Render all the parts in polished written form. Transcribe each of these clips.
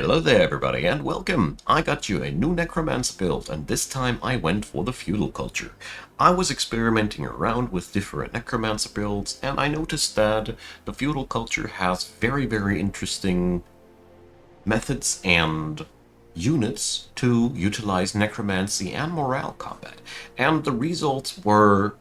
Hello there everybody and welcome! I got you a new Necromancer build and this time I went for the Feudal Culture. I was experimenting around with different Necromancer builds and I noticed that the Feudal Culture has very interesting methods and units to utilize necromancy and morale combat. And the results were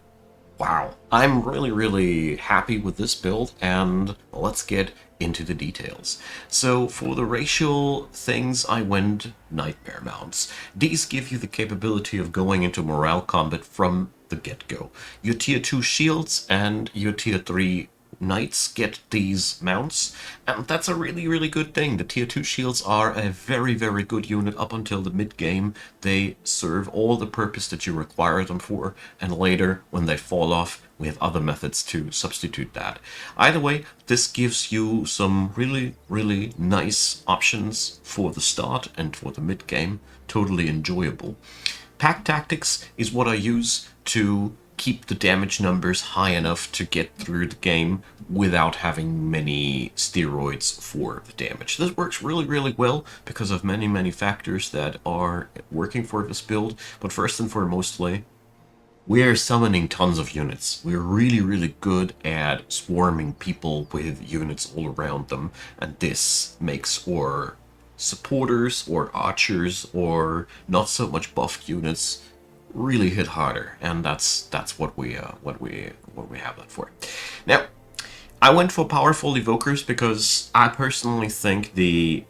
wow. I'm really happy with this build, and let's get into the details. So for the racial things, I went Nightmare Mounts. These give you the capability of going into morale combat from the get-go. Your tier 2 shields and your tier 3 knights get these mounts, and that's a really good thing. The tier 2 shields are a very good unit up until the mid-game. They serve all the purpose that you require them for, and later, when they fall off, we have other methods to substitute that. Either way, this gives you some really nice options for the start and for the mid-game. Totally enjoyable. Pack Tactics is what I use to keep the damage numbers high enough to get through the game without having many steroids for the damage. This works really well because of many factors that are working for this build, but first and foremostly, we're summoning tons of units. We're really good at swarming people with units all around them, and this makes our supporters or archers or not so much buffed units really hit harder, and that's what we have that for. Now, I went for powerful evokers because I personally think the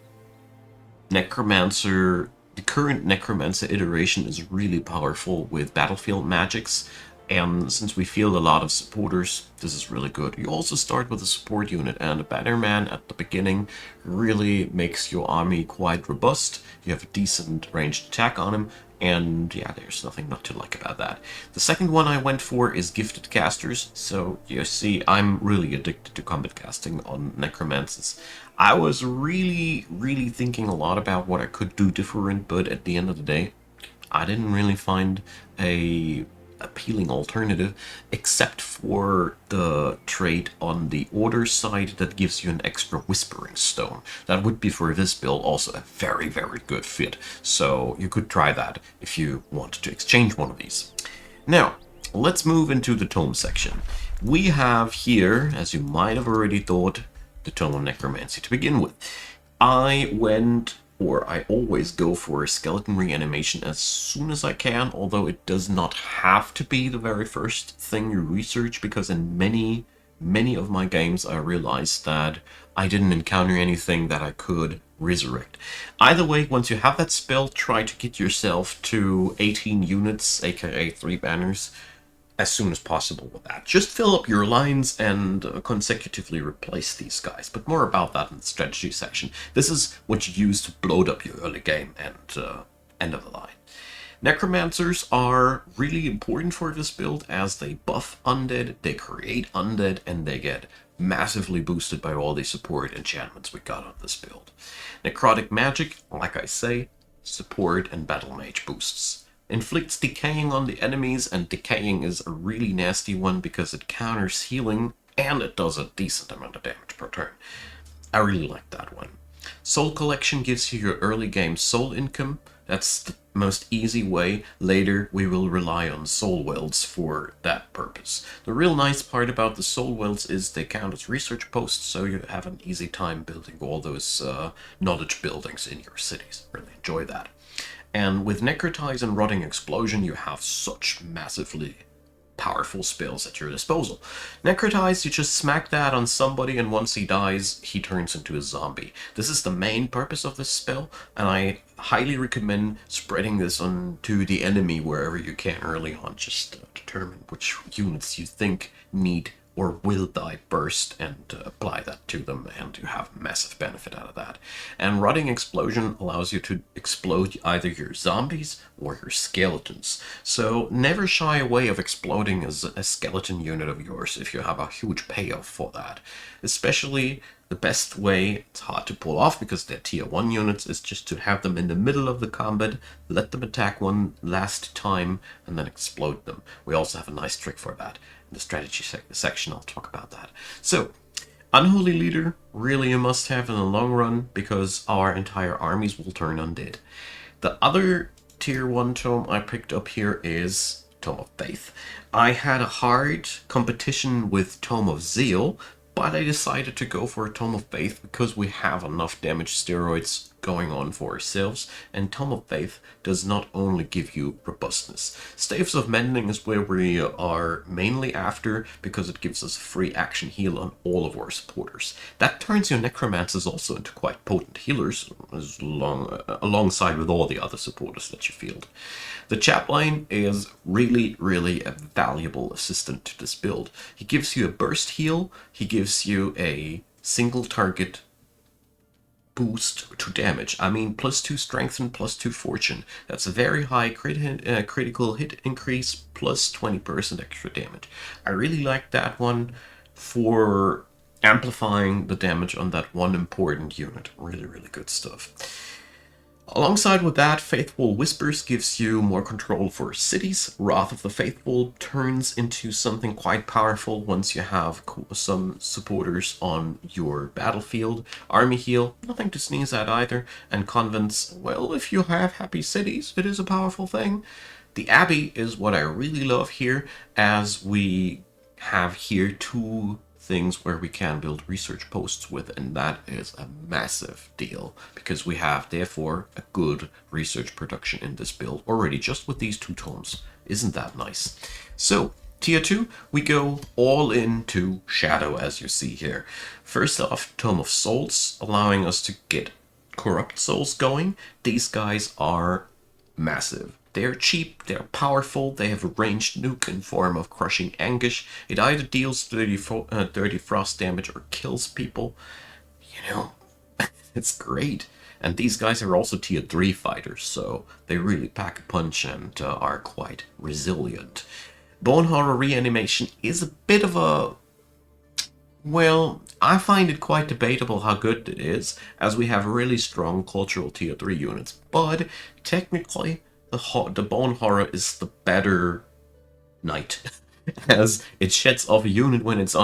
current Necromancer iteration is really powerful with battlefield magics, and since we field a lot of supporters, this is really good. You also start with a support unit, and a Bannerman at the beginning really makes your army quite robust. You have a decent ranged attack on him, and yeah, there's nothing not to like about that. The second one I went for is Gifted Casters. So you see, I'm really addicted to combat casting on Necromancers. I was really thinking a lot about what I could do different, but at the end of the day, I didn't really find a appealing alternative except for the trait on the order side that gives you an extra whispering stone. That would be for this build also a very good fit, so you could try that if you want to exchange one of these. Now let's move into the tome section. We have here, as you might have already thought, the Tome of Necromancy to begin with. I always go for a skeleton reanimation as soon as I can, although it does not have to be the very first thing you research, because in many of my games I realized that I didn't encounter anything that I could resurrect. Either way, once you have that spell, try to get yourself to 18 units, aka 3 banners, as soon as possible with that. Just fill up your lines and consecutively replace these guys, but more about that in the strategy section. This is what you use to bloat up your early game and end of the line. Necromancers are really important for this build as they buff undead, they create undead, and they get massively boosted by all the support enchantments we got on this build. Necrotic magic, like I say, support and battle mage boosts. Inflicts decaying on the enemies, and decaying is a really nasty one because it counters healing and it does a decent amount of damage per turn. I really like that one. Soul Collection gives you your early game soul income. That's the most easy way. Later we will rely on soul welds for that purpose. The real nice part about the soul welds is they count as research posts, so you have an easy time building all those knowledge buildings in your cities. Really enjoy that. And with Necrotize and Rotting Explosion, you have such massively powerful spells at your disposal. Necrotize, you just smack that on somebody, and once he dies, he turns into a zombie. This is the main purpose of this spell, and I highly recommend spreading this onto the enemy wherever you can early on. Just determine which units you think need or will die burst and apply that to them, and you have massive benefit out of that. And Rotting Explosion allows you to explode either your zombies or your skeletons. So never shy away of exploding as a skeleton unit of yours if you have a huge payoff for that. Especially the best way, it's hard to pull off because they're tier 1 units, is just to have them in the middle of the combat, let them attack one last time, and then explode them. We also have a nice trick for that. In the strategy section, I'll talk about that. So, Unholy Leader, really a must-have in the long run, because our entire armies will turn undead. The other tier 1 tome I picked up here is Tome of Faith. I had a hard competition with Tome of Zeal, but I decided to go for a Tome of Faith because we have enough damage steroids going on for ourselves, and Tome of Faith does not only give you robustness. Staves of Mending is where we are mainly after because it gives us a free action heal on all of our supporters. That turns your Necromancers also into quite potent healers alongside with all the other supporters that you field. The Chapline is really a valuable assistant to this build. He gives you a burst heal, he gives you a single target boost to damage. I mean, +2 strength and +2 fortune. That's a very high critical hit increase, plus 20% extra damage. I really like that one for amplifying the damage on that one important unit. Really good stuff. Alongside with that, Faithful Whispers gives you more control for cities. Wrath of the Faithful turns into something quite powerful once you have some supporters on your battlefield. Army Heal, nothing to sneeze at either. And Convents, well, if you have happy cities, it is a powerful thing. The Abbey is what I really love here, as we have here two things where we can build research posts with, and that is a massive deal because we have therefore a good research production in this build already just with these two tomes. Isn't that nice? So tier 2, we go all into Shadow, as you see here. First off, Tome of Souls, allowing us to get Corrupt Souls going. These guys are massive. They're cheap, they're powerful, they have a ranged nuke in form of Crushing Anguish. It either deals 30 frost damage or kills people. You know, it's great. And these guys are also tier 3 fighters, so they really pack a punch and are quite resilient. Bone Horror Reanimation is a bit of a... well, I find it quite debatable how good it is, as we have really strong cultural tier 3 units, but technically the Bone Horror is the better knight, as it sheds off a unit when it's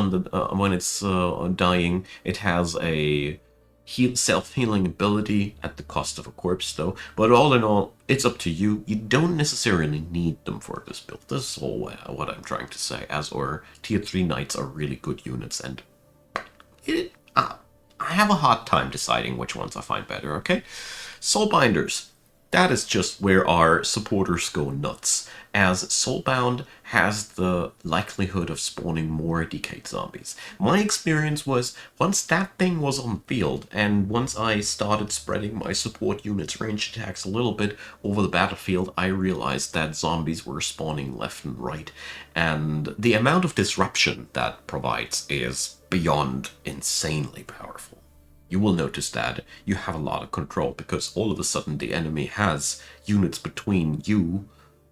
dying. It has a self-healing ability at the cost of a corpse, though. But all in all, it's up to you. You don't necessarily need them for this build. This is all what I'm trying to say, as our tier 3 knights are really good units, and I have a hard time deciding which ones I find better, okay? Soulbinders. That is just where our supporters go nuts, as Soulbound has the likelihood of spawning more decayed zombies. My experience was, once that thing was on field, and once I started spreading my support units' range attacks a little bit over the battlefield, I realized that zombies were spawning left and right, and the amount of disruption that provides is beyond insanely powerful. You will notice that you have a lot of control because all of a sudden the enemy has units between you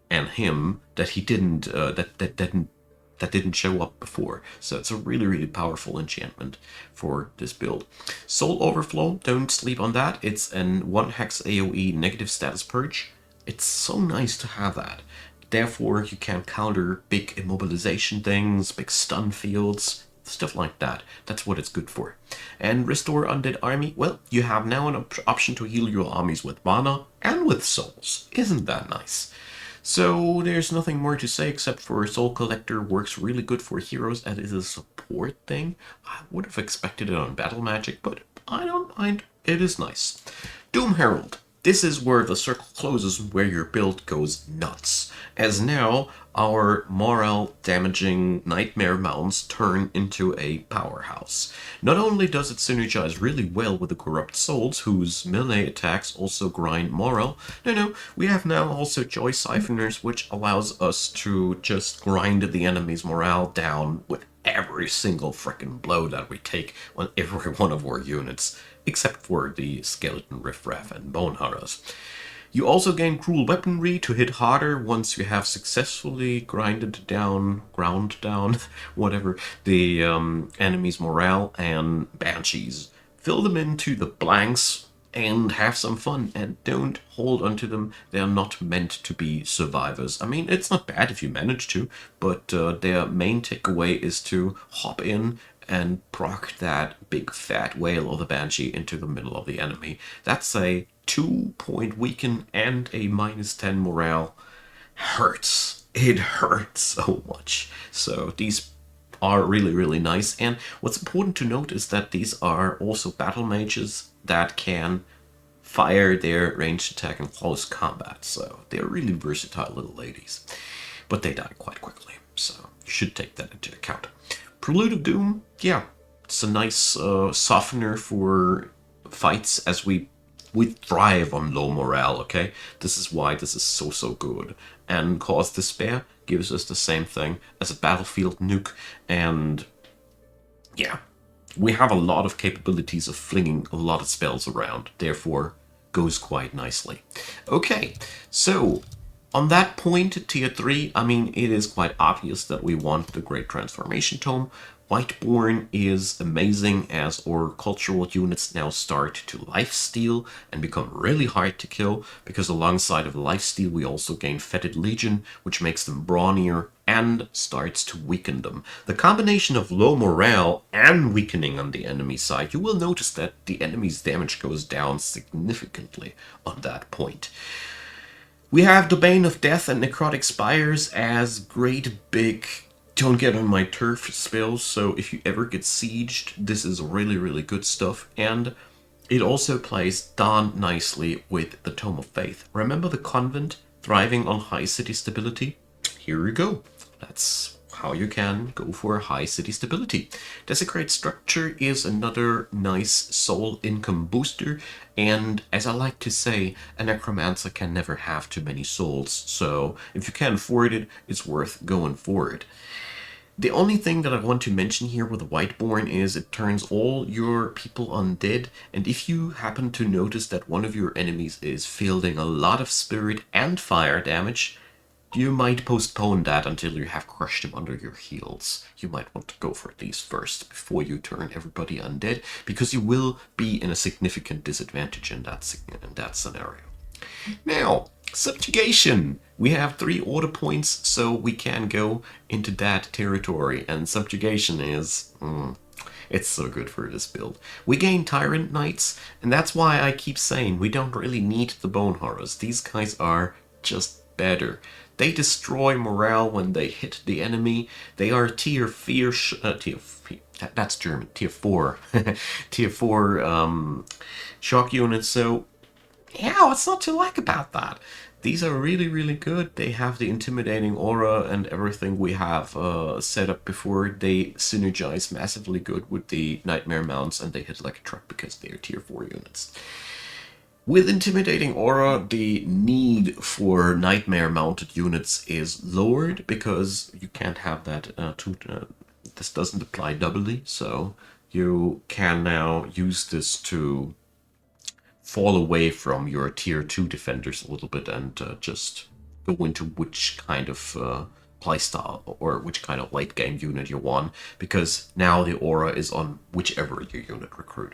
and him that he didn't that didn't show up before. So it's a really powerful enchantment for this build. Soul Overflow, don't sleep on that. It's an 1 hex AoE negative status purge. It's so nice to have that. Therefore, you can counter big immobilization things, big stun fields, stuff like that. That's what it's good for. And Restore Undead Army, well, you have now an option to heal your armies with mana and with souls. Isn't that nice? So there's nothing more to say except for Soul Collector works really good for heroes and is a support thing. I would have expected it on Battle Magic, but I don't mind. It is nice. Doom Herald. This is where the circle closes, where your build goes nuts, as now our morale damaging nightmare mounts turn into a powerhouse. Not only does it synergize really well with the Corrupt Souls, whose melee attacks also grind morale, no, we have now also Joy Siphoners, which allows us to just grind the enemy's morale down with every single frickin' blow that we take on every one of our units, except for the Skeleton Riffraff and Bone Horrors. You also gain Cruel Weaponry to hit harder once you have successfully ground down, whatever, the enemy's morale, and Banshees. Fill them into the blanks and have some fun, and don't hold onto them. They are not meant to be survivors. I mean, it's not bad if you manage to, but their main takeaway is to hop in and proc that big fat whale or the banshee into the middle of the enemy. That's a 2-point weaken and a -10 morale. Hurts. It hurts so much. So these are really, really nice. And what's important to note is that these are also battle mages that can fire their ranged attack in close combat. So they're really versatile little ladies. But they die quite quickly, so you should take that into account. Prelude of Doom, yeah, it's a nice softener for fights as we thrive on low morale, okay? This is why this is so good. And Cause Despair gives us the same thing as a battlefield nuke, and yeah, we have a lot of capabilities of flinging a lot of spells around, therefore goes quite nicely. Okay, so on that point, tier 3, I mean, it is quite obvious that we want the Great Transformation Tome. Whiteborn is amazing as our cultural units now start to lifesteal and become really hard to kill, because alongside of lifesteal we also gain Fetid Legion, which makes them brawnier and starts to weaken them. The combination of low morale and weakening on the enemy side, you will notice that the enemy's damage goes down significantly on that point. We have Domain of Death and Necrotic Spires as great big don't get on my turf spells, so if you ever get sieged, this is really good stuff. And it also plays darn nicely with the Tome of Faith. Remember the convent thriving on high city stability? Here we go. That's how you can go for high city stability. Desecrate Structure is another nice soul income booster, and as I like to say, a Necromancer can never have too many souls, so if you can afford it, it's worth going for it. The only thing that I want to mention here with the Whiteborn is it turns all your people undead, and if you happen to notice that one of your enemies is fielding a lot of spirit and fire damage, you might postpone that until you have crushed him under your heels. You might want to go for these first before you turn everybody undead, because you will be in a significant disadvantage in that scenario. Now, Subjugation. We have 3 order points, so we can go into that territory, and Subjugation is... it's so good for this build. We gain Tyrant Knights, and that's why I keep saying we don't really need the Bone Horrors. These guys are just better. They destroy morale when they hit the enemy. They are tier 4, that's German, tier 4, tier 4 shock units, so yeah, what's not to like about that? These are really good. They have the intimidating aura and everything we have set up before. They synergize massively good with the Nightmare Mounts, and they hit like a truck because they're tier 4 units. With Intimidating Aura, the need for Nightmare-mounted units is lowered, because you can't have that, this doesn't apply doubly, so you can now use this to fall away from your tier 2 defenders a little bit and just go into which kind of playstyle or which kind of late game unit you want, because now the aura is on whichever your unit recruit.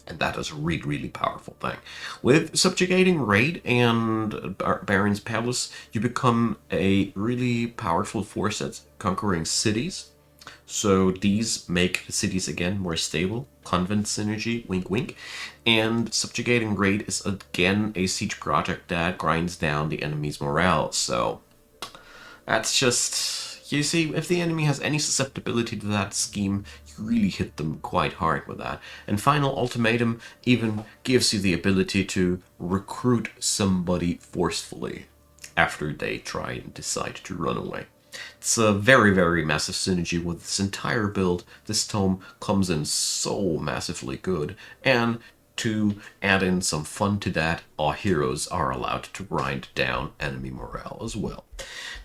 And that is a really powerful thing. With Subjugating Raid and Baron's Palace, you become a really powerful force at conquering cities. So these make the cities again more stable. Convent synergy, wink wink. And Subjugating Raid is again a siege project that grinds down the enemy's morale. So that's just... you see, if the enemy has any susceptibility to that scheme, you really hit them quite hard with that. And Final Ultimatum even gives you the ability to recruit somebody forcefully after they try and decide to run away. It's a very massive synergy with this entire build. This tome comes in so massively good, and to add in some fun to that, our heroes are allowed to grind down enemy morale as well.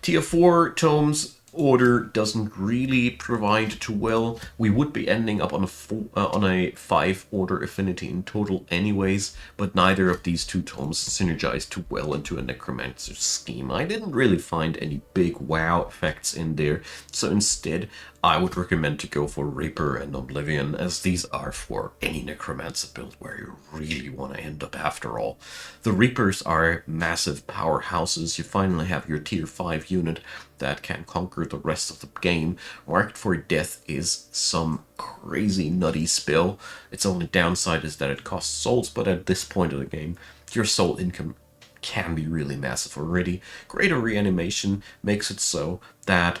Tier 4 tomes order doesn't really provide too well. We would be ending up on a 5 order affinity in total anyways, but neither of these 2 tomes synergize too well into a Necromancer scheme. I didn't really find any big wow effects in there, so instead I would recommend to go for Reaper and Oblivion, as these are for any Necromancer build where you really want to end up after all. The Reapers are massive powerhouses. You finally have your tier 5 unit that can conquer the rest of the game. Marked for Death is some crazy nutty spell. Its only downside is that it costs souls, but at this point of the game, your soul income can be really massive already. Greater Reanimation makes it so that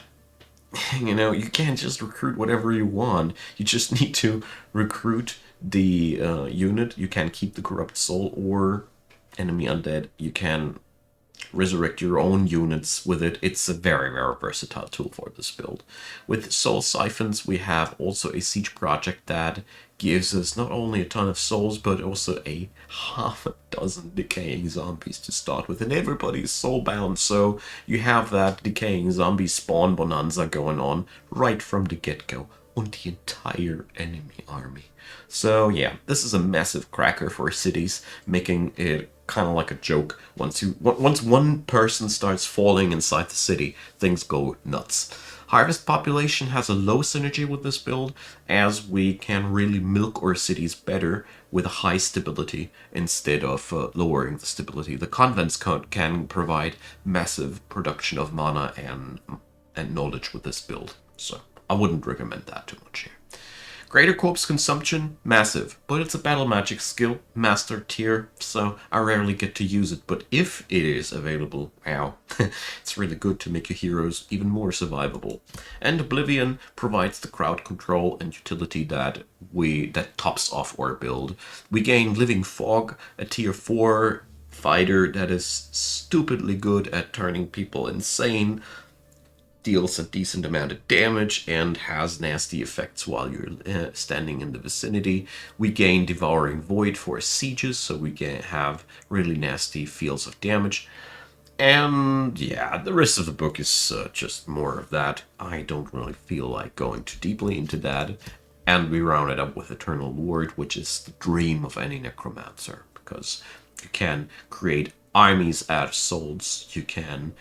you can't just recruit whatever you want. You just need to recruit the unit. You can keep the Corrupt Soul or enemy undead. You can resurrect your own units with it. It's a very, very versatile tool for this build. With Soul Siphons, we have also a siege project that gives us not only a ton of souls, but also a half a dozen decaying zombies to start with. And everybody's soulbound, so you have that decaying zombie spawn bonanza going on right from the get-go on the entire enemy army. So yeah, this is a massive cracker for cities, making it kind of like a joke. Once one person starts falling inside the city, things go nuts. Harvest Population has a low synergy with this build, as we can really milk our cities better with a high stability instead of lowering the stability. The Convents can provide massive production of mana and knowledge with this build, so I wouldn't recommend that too much here. Greater Corpse Consumption, massive, but it's a battle magic skill, master tier, so I rarely get to use it, but if it is available, wow, it's really good to make your heroes even more survivable. And Oblivion provides the crowd control and utility that tops off our build. We gain Living Fog, a tier 4 fighter that is stupidly good at turning people insane, deals a decent amount of damage, and has nasty effects while you're standing in the vicinity. We gain Devouring Void for sieges, so we have really nasty fields of damage. And yeah, the rest of the book is just more of that. I don't really feel like going too deeply into that. And we round it up with Eternal Lord, which is the dream of any Necromancer, because you can create armies out of souls. You can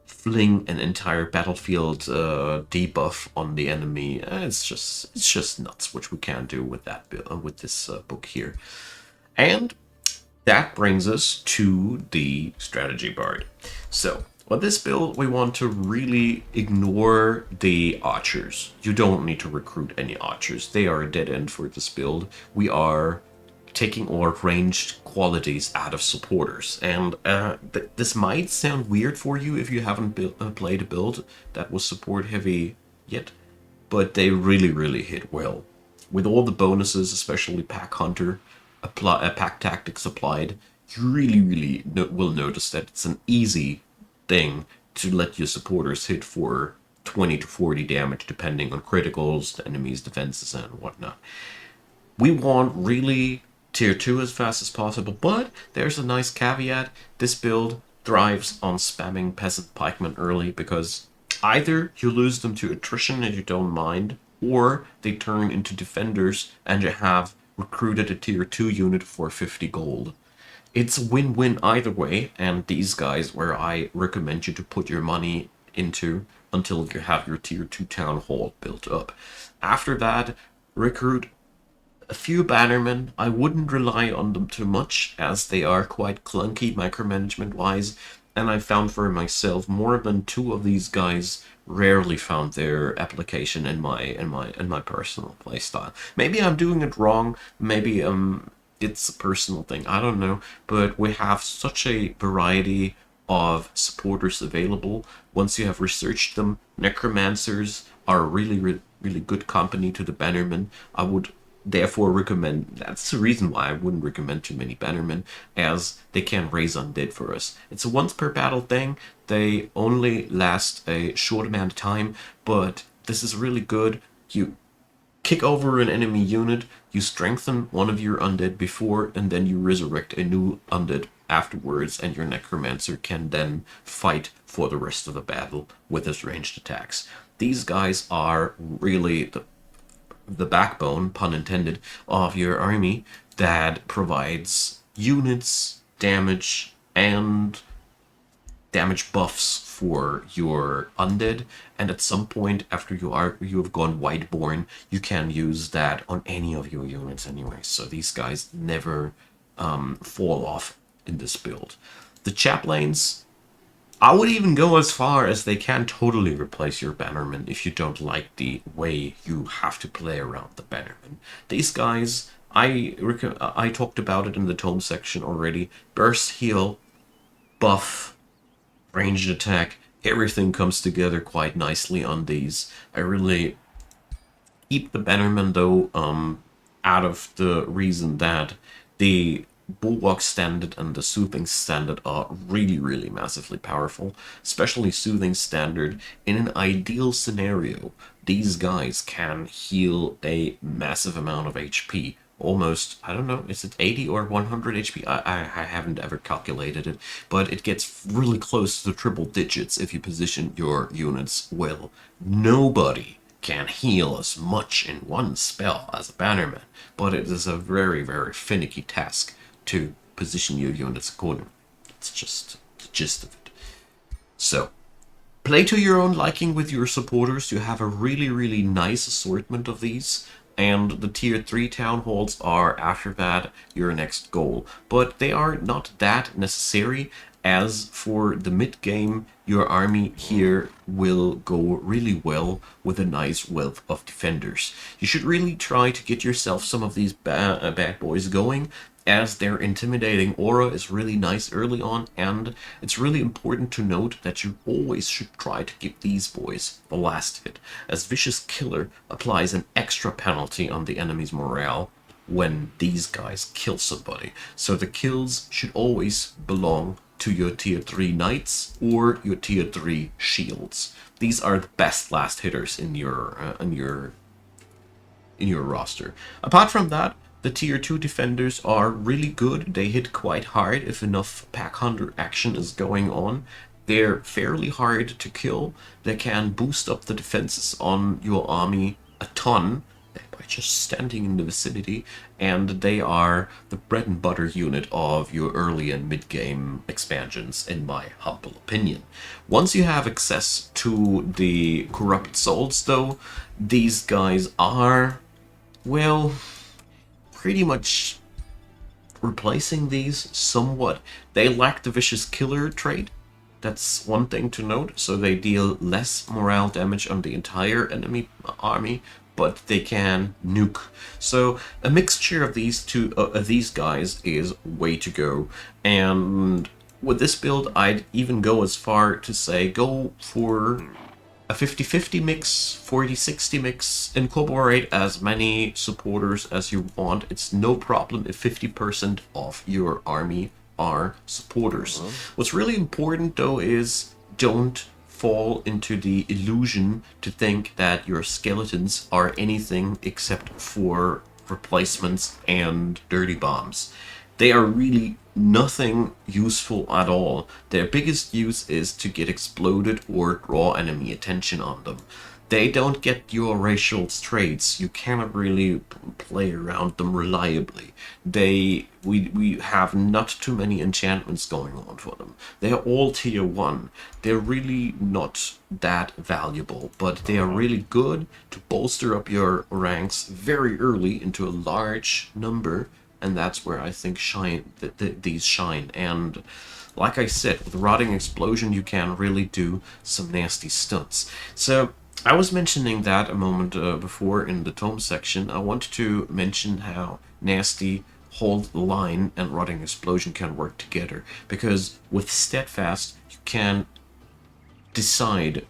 fling an entire battlefield debuff on the enemy. It's just nuts, which we can do with this book here. And that brings us to the strategy part. So with this build, we want to really ignore the archers. You don't need to recruit any archers. They are a dead end for this build. We are taking all ranged qualities out of supporters. And this might sound weird for you if you haven't played a build that was support heavy yet, but they really, really hit well. With all the bonuses, especially Pack Hunter, Pack Tactics applied, you really, really will notice that it's an easy thing to let your supporters hit for 20 to 40 damage, depending on criticals, the enemy's defenses, and whatnot. We want really tier 2 as fast as possible, but there's a nice caveat. This build thrives on spamming peasant pikemen early, because either you lose them to attrition and you don't mind, or they turn into defenders and you have recruited a tier 2 unit for 50 gold. It's a win-win either way, and these guys where I recommend you to put your money into until you have your tier 2 town hall built up. After that, recruit a few bannermen. I wouldn't rely on them too much, as they are quite clunky micromanagement wise, and I found for myself more than 2 of these guys rarely found their application in my personal playstyle. Maybe I'm doing it wrong, maybe it's a personal thing, I don't know, but we have such a variety of supporters available. Once you have researched them, Necromancers are really good company to the bannermen. I would therefore recommend, that's the reason why I wouldn't recommend too many bannermen, as they can raise undead for us. It's a once per battle thing. They only last a short amount of time, but this is really good. You kick over an enemy unit, you strengthen one of your undead before, and then you resurrect a new undead afterwards, and your Necromancer can then fight for the rest of the battle with his ranged attacks. These guys are really the backbone, pun intended, of your army that provides units, damage, and damage buffs for your undead, and at some point after you have gone Whiteborn, you can use that on any of your units anyway, so these guys never fall off in this build. The chaplains I would even go as far as they can totally replace your Bannerman if you don't like the way you have to play around the Bannerman. These guys, I talked about it in the tome section already. Burst heal, buff, ranged attack, everything comes together quite nicely on these. I really keep the Bannerman though out of the reason that the Bulwark Standard and the Soothing Standard are really, really massively powerful, especially Soothing Standard. In an ideal scenario, these guys can heal a massive amount of HP. Almost, I don't know, is it 80 or 100 HP? I haven't ever calculated it, but it gets really close to triple digits if you position your units well. Nobody can heal as much in one spell as a Bannerman, but it is a very, very finicky task to position your units accordingly. It's just the gist of it. So, play to your own liking with your supporters. You have a really, really nice assortment of these. And the tier 3 town halls are, after that, your next goal. But they are not that necessary, as for the mid game, your army here will go really well with a nice wealth of defenders. You should really try to get yourself some of these bad boys going, as their intimidating aura is really nice early on, and it's really important to note that you always should try to give these boys the last hit, as Vicious Killer applies an extra penalty on the enemy's morale when these guys kill somebody. So the kills should always belong to your tier 3 knights or your tier 3 shields. These are the best last hitters in your roster. Apart from that, the tier 2 defenders are really good. They hit quite hard if enough pack hunter action is going on. They're fairly hard to kill. They can boost up the defenses on your army a ton by just standing in the vicinity, and they are the bread and butter unit of your early and mid game expansions, in my humble opinion. Once you have access to the corrupt souls, though, these guys are, well, pretty much replacing these somewhat. They lack the Vicious Killer trait. That's one thing to note. So they deal less morale damage on the entire enemy army, but they can nuke. So a mixture of these two, these guys is way to go. And with this build, I'd even go as far to say go for a 50-50 mix, 40-60 mix, incorporate as many supporters as you want. It's no problem if 50% of your army are supporters. What's really important though is don't fall into the illusion to think that your skeletons are anything except for replacements and dirty bombs. They are really nothing useful at all. Their biggest use is to get exploded or draw enemy attention on them. They don't get your racial traits. You cannot really play around them reliably. We have not too many enchantments going on for them. They're all tier 1. They're really not that valuable, but they are really good to bolster up your ranks very early into a large number, and that's where I think these shine. And like I said, with Rotting Explosion you can really do some nasty stunts. So I was mentioning that a moment before in the tome section. I wanted to mention how Nasty, Hold the Line, and Rotting Explosion can work together, because with Steadfast you can decide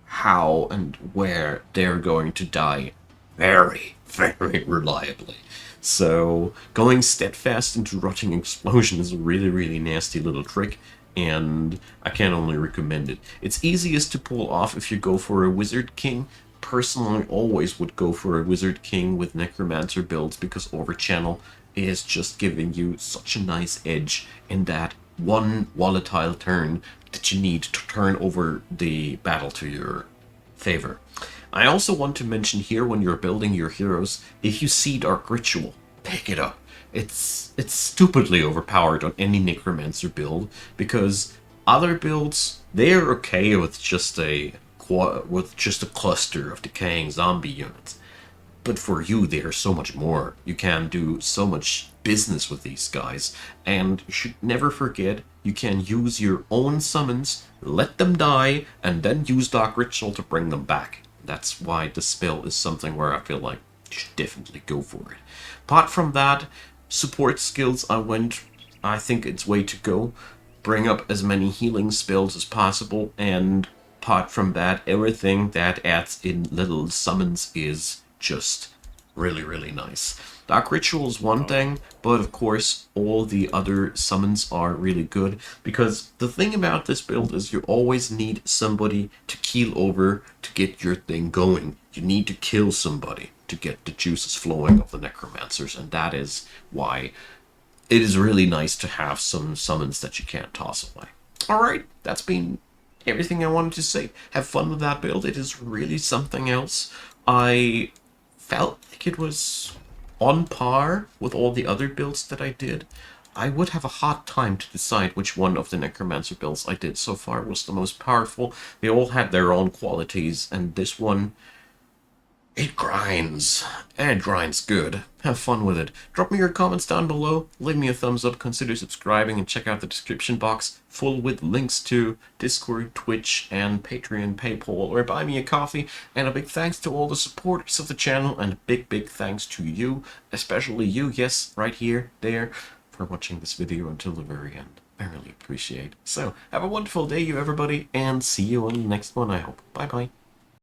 how and where they're going to die very, very reliably. So going Steadfast into Rotting Explosion is a really, really nasty little trick, and I can only recommend it. It's easiest to pull off if you go for a Wizard King. Personally, always would go for a Wizard King with Necromancer builds, because Overchannel is just giving you such a nice edge in that one volatile turn that you need to turn over the battle to your favor. I also want to mention here, when you're building your heroes, if you see Dark Ritual, pick it up. It's stupidly overpowered on any Necromancer build, because other builds, they're okay with just a cluster of decaying zombie units. But for you, they are so much more. You can do so much business with these guys. And you should never forget, you can use your own summons, let them die, and then use Dark Ritual to bring them back. That's why this spell is something where I feel like you should definitely go for it. Apart from that, support skills, I think it's way to go. Bring up as many healing spells as possible, and apart from that, everything that adds in little summons is just really, really nice. Dark Ritual is one thing, but of course, all the other summons are really good, because the thing about this build is you always need somebody to keel over to get your thing going. You need to kill somebody to get the juices flowing of the Necromancers, and that is why it is really nice to have some summons that you can't toss away. Alright, that's been everything I wanted to say. Have fun with that build. It is really something else. I felt like it was on par with all the other builds that I did. I would have a hard time to decide which one of the Necromancer builds I did so far was the most powerful. They all had their own qualities, and this one, it grinds. And it grinds good. Have fun with it. Drop me your comments down below, leave me a thumbs up, consider subscribing, and check out the description box, full with links to Discord, Twitch, and Patreon, PayPal, or Buy Me a Coffee. And a big thanks to all the supporters of the channel, and a big thanks to you, especially you, yes, right here, there, for watching this video until the very end. I really appreciate it. So, have a wonderful day, you everybody, and see you on the next one, I hope. Bye-bye.